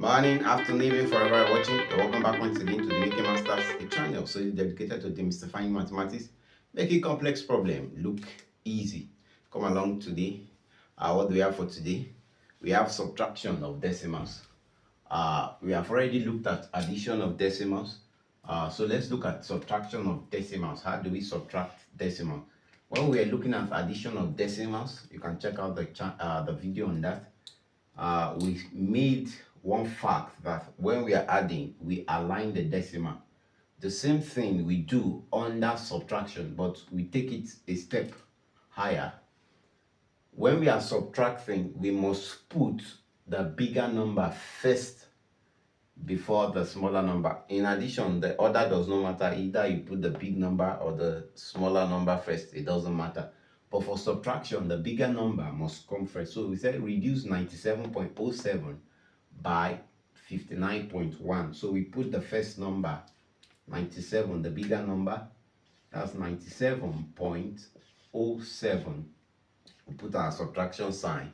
Morning, afternoon, evening, forever watching. Welcome back once again to the Making Masters, a channel so dedicated to demystifying mathematics, making complex problem look easy. Come along today. What do we have for today? We have subtraction of decimals. We have already looked at addition of decimals. So let's look at subtraction of decimals. How do we subtract decimals? When we are looking at addition of decimals, you can check out the video on that. We made one fact that when we are adding, we align the decimal. The same thing we do under subtraction, but we take it a step higher. When we are subtracting, we must put the bigger number first before the smaller number. In addition, the order does not matter. Either you put the big number or the smaller number first, it doesn't matter. But for subtraction, the bigger number must come first. So we said reduce 97.07 by 59.1. So we put the first number, 97, the bigger number, that's 97.07. We put our subtraction sign.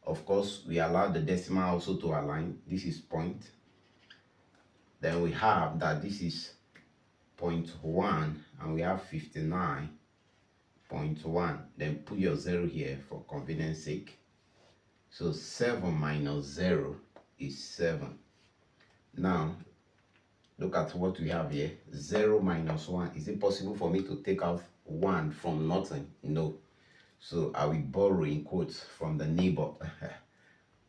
Of course, we allow the decimal also to align. This is point. Then we have that this is 0.1 and we have 59.1. Then put your 0 here for convenience sake. So 7 minus 0 is 7. Now, look at what we have here. 0 minus 1. Is it possible for me to take out 1 from nothing? No. So I will borrow in quotes from the neighbor.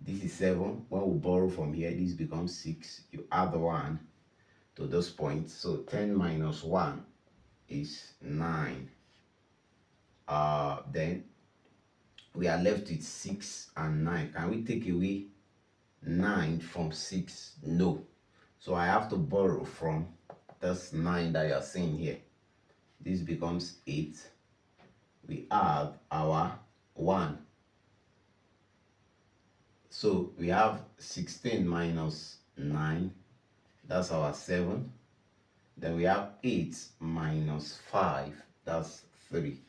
This is 7. When we borrow from here, this becomes 6. You add 1 to this point. So 10 minus 1 is 9. Then we are left with 6 and 9. Can we take away 9 from 6? No. So I have to borrow from this 9 that you are seeing here. This becomes 8. We add our 1. So we have 16 minus 9. That's our 7. Then we have 8 minus 5. That's 3.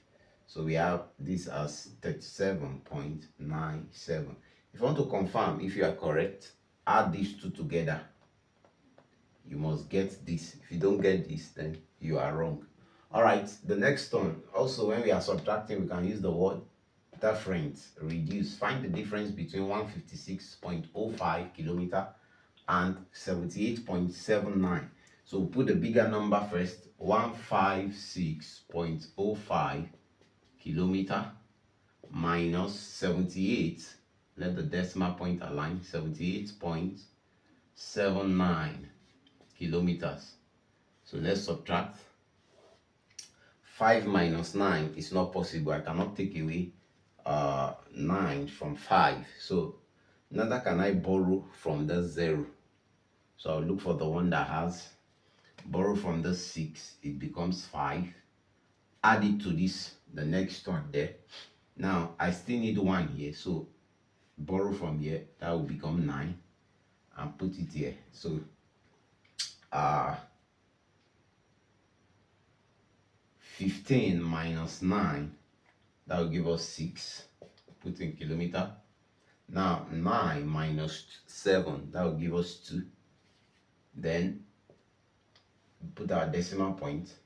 So we have this as 37.97. If you want to confirm if you are correct, add these two together. You must get this. If you don't get this, then you are wrong. All right, the next one. Also, when we are subtracting, we can use the word difference, reduce. Find the difference between 156.05 kilometer and 78.79. So we'll put the bigger number first, 156.05 kilometer minus 78. Let the decimal point align, 78.79 kilometers. So let's subtract. 5 minus 9 is not possible. I cannot take away 9 from 5. So neither can I borrow from the 0. So I'll look for the one that has. Borrow from the 6, it becomes 5. Add it to this, the next one there. Now I still need 1 here. So borrow from here, that will become 9. And put it here. So 15 minus 9, that will give us 6. Put in kilometer. Now 9 minus 7, that will give us 2. Then put our decimal point.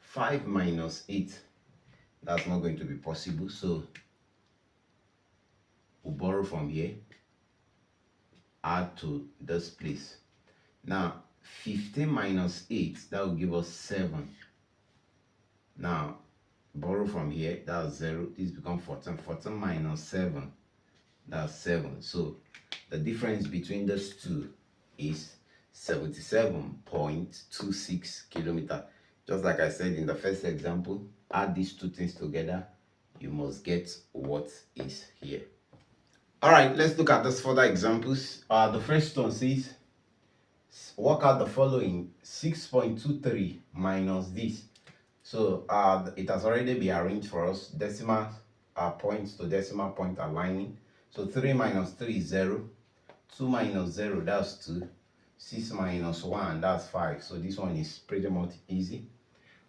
5 minus 8, that's not going to be possible. So we'll borrow from here, add to this place. Now 15 minus 8, that will give us 7. Now borrow from here, that's 0. This becomes 14. 14 minus 7, that's 7. So the difference between those two is 77.26 kilometers. Just like I said in the first example, add these two things together, you must get what is here. All right, let's look at this further examples. The first one says, work out the following: 6.23 minus this. So it has already been arranged for us, decimal points to decimal point aligning. So 3 minus 3 is 0. 2 minus 0, that's 2. 6 minus 1, that's 5. So this one is pretty much easy.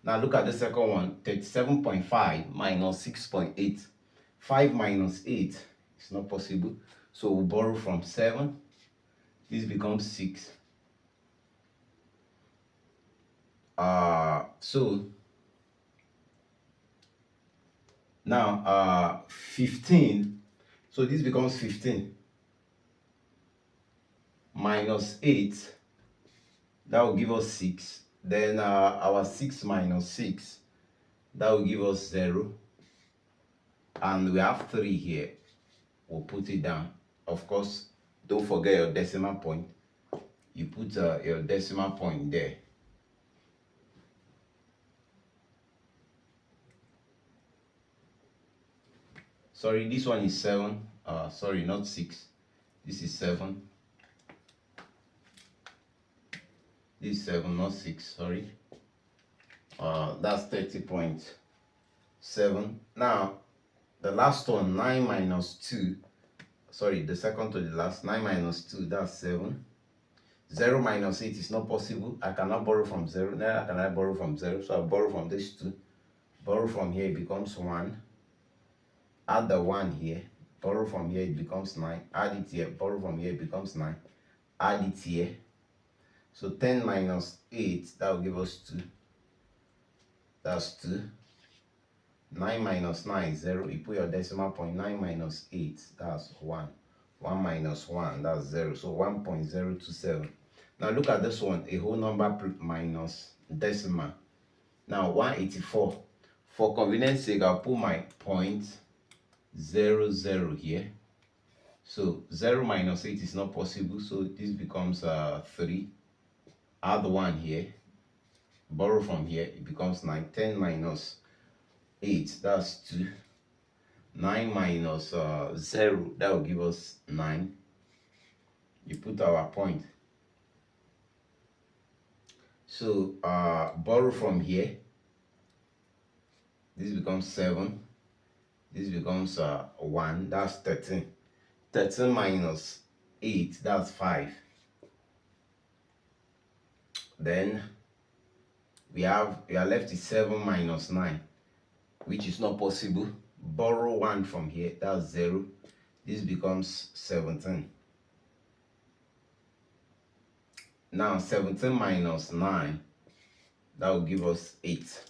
Now look at the second one, 37.5 minus 6.8. 5 minus 8 is not possible. So we'll borrow from 7. This becomes 6. So now 15. So this becomes 15 minus 8. That will give us 6. Then our 6 minus 6, that will give us 0. And we have 3 here. We'll put it down. Of course, don't forget your decimal point. You put your decimal point there. Sorry, this one is 7. Sorry, not 6. This is 7. This is 7, not 6. Sorry. That's 30.7. Now, the last one, 9 minus 2. Sorry, the second to the last, 9 minus 2, that's 7. 0 minus 8 is not possible. I cannot borrow from 0. Neither can I borrow from 0. So I borrow from this 2. Borrow from here, it becomes 1. Add the 1 here. Borrow from here, it becomes 9. Add it here. Borrow from here, it becomes 9. Add it here. So 10 minus 8, that will give us 2. That's 2. 9 minus 9 is 0. You put your decimal point. 9 minus 8, that's 1. 1 minus 1, that's 0. So 1.027. Now look at this one. A whole number minus decimal. Now 184. For convenience sake, I'll put my point 0, 0 here. So 0 minus 8 is not possible. So this becomes 3. Add 1 here. Borrow from here. It becomes 9. 10 minus 8, that's 2. 9 minus 0, that will give us 9. You put our point. So borrow from here. This becomes 7. This becomes 1. That's 13. 13 minus 8, that's 5. Then we are left with 7 minus 9, which is not possible. Borrow 1 from here, that's 0. This becomes 17. Now 17 minus 9, that will give us 8.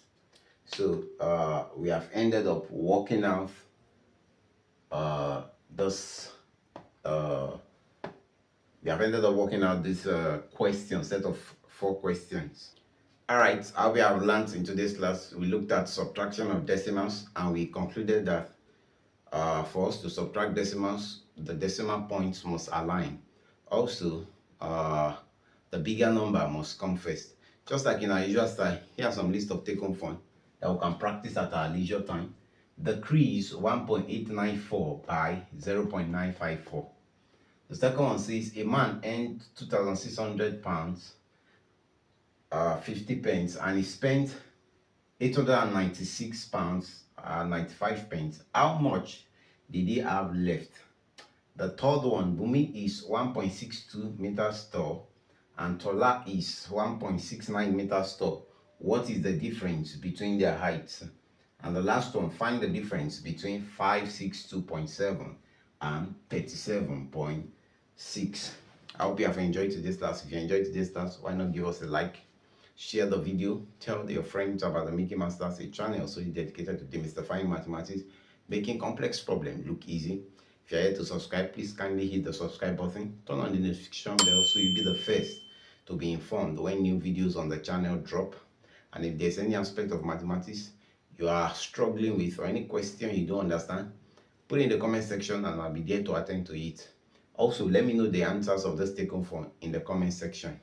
So we have ended up working out this question, set of 4 questions. Alright, how we have learned in today's class, we looked at subtraction of decimals, and we concluded that for us to subtract decimals, the decimal points must align. Also, the bigger number must come first. Just like in our usual style, here are some list of take-home fun that we can practice at our leisure time. Decrease 1.894 by 0.954. The second one says a man earned £2,600, 50 pence, and he spent £896, 95 pence. How much did he have left? The third one, Bumi is 1.62 meters tall and Tola is 1.69 meters tall. What is the difference between their heights? And the last one, find the difference between 562.7 and 37.6. I hope you have enjoyed today's class. If you enjoyed today's class, why not give us a like, share the video, tell your friends about the Mickey Masters, a channel so dedicated to demystifying mathematics, making complex problems look easy. If you're here to subscribe, please kindly hit the subscribe button, turn on the notification bell so you'll be the first to be informed when new videos on the channel drop. And if there's any aspect of mathematics you are struggling with or any question you don't understand, put it in the comment section and I'll be there to attend to it. Also, let me know the answers of this take-home fun in the comment section.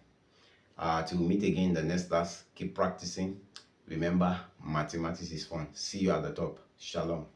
Till we meet again in the next class, keep practicing. Remember, mathematics is fun. See you at the top. Shalom.